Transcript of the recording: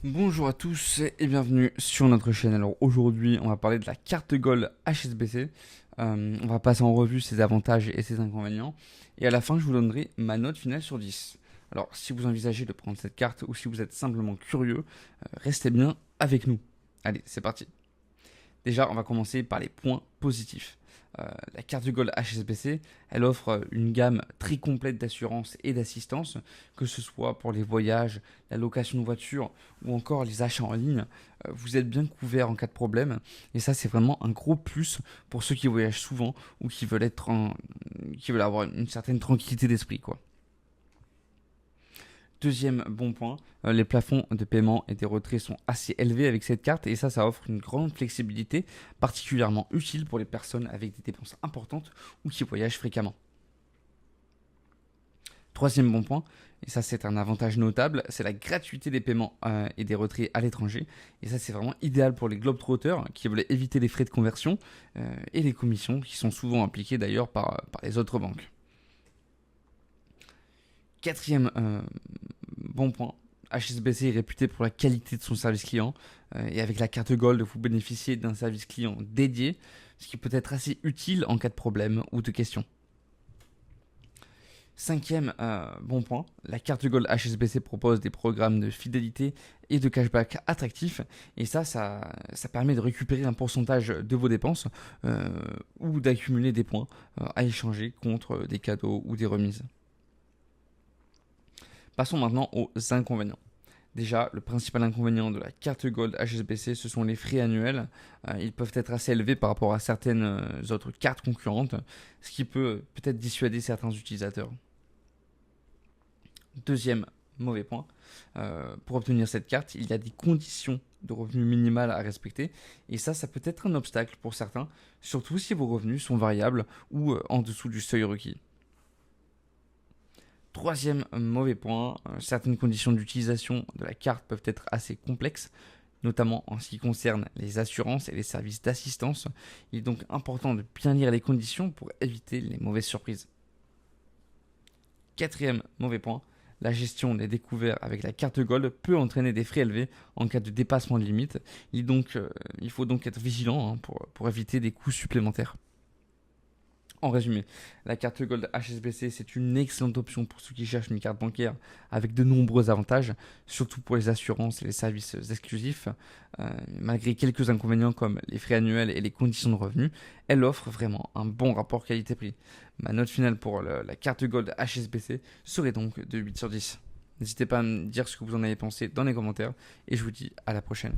Bonjour à tous et bienvenue sur notre chaîne. Alors aujourd'hui, on va parler de la carte Gold HSBC. On va passer en revue ses avantages et ses inconvénients. Et à la fin, je vous donnerai ma note finale sur 10. Alors, si vous envisagez de prendre cette carte ou si vous êtes simplement curieux, restez bien avec nous. Allez, c'est parti. Déjà, on va commencer par les points positifs. La carte Gold HSBC, elle offre une gamme très complète d'assurance et d'assistance, que ce soit pour les voyages, la location de voiture ou encore les achats en ligne. Vous êtes bien couvert en cas de problème et ça c'est vraiment un gros plus pour ceux qui voyagent souvent ou qui veulent avoir une certaine tranquillité d'esprit, quoi. Deuxième bon point, les plafonds de paiement et des retraits sont assez élevés avec cette carte et ça offre une grande flexibilité particulièrement utile pour les personnes avec des dépenses importantes ou qui voyagent fréquemment. Troisième bon point, et ça c'est un avantage notable, c'est la gratuité des paiements et des retraits à l'étranger. Et ça c'est vraiment idéal pour les globetrotters qui veulent éviter les frais de conversion et les commissions qui sont souvent appliquées d'ailleurs par les autres banques. Quatrième bon point, HSBC est réputé pour la qualité de son service client et avec la carte Gold, vous bénéficiez d'un service client dédié, ce qui peut être assez utile en cas de problème ou de questions. Cinquième bon point, la carte Gold HSBC propose des programmes de fidélité et de cashback attractifs et ça permet de récupérer un pourcentage de vos dépenses ou d'accumuler des points à échanger contre des cadeaux ou des remises. Passons maintenant aux inconvénients. Déjà, le principal inconvénient de la carte Gold HSBC, ce sont les frais annuels. Ils peuvent être assez élevés par rapport à certaines autres cartes concurrentes, ce qui peut peut-être dissuader certains utilisateurs. Deuxième mauvais point, pour obtenir cette carte, il y a des conditions de revenus minimales à respecter, et ça peut être un obstacle pour certains, surtout si vos revenus sont variables ou en dessous du seuil requis. Troisième mauvais point, certaines conditions d'utilisation de la carte peuvent être assez complexes, notamment en ce qui concerne les assurances et les services d'assistance. Il est donc important de bien lire les conditions pour éviter les mauvaises surprises. Quatrième mauvais point, la gestion des découverts avec la carte Gold peut entraîner des frais élevés en cas de dépassement de limite. Il faut donc être vigilant pour éviter des coûts supplémentaires. En résumé, la carte Gold HSBC, c'est une excellente option pour ceux qui cherchent une carte bancaire avec de nombreux avantages, surtout pour les assurances et les services exclusifs. Malgré quelques inconvénients comme les frais annuels et les conditions de revenus, elle offre vraiment un bon rapport qualité-prix. Ma note finale pour la carte Gold HSBC serait donc de 8 sur 10. N'hésitez pas à me dire ce que vous en avez pensé dans les commentaires et je vous dis à la prochaine.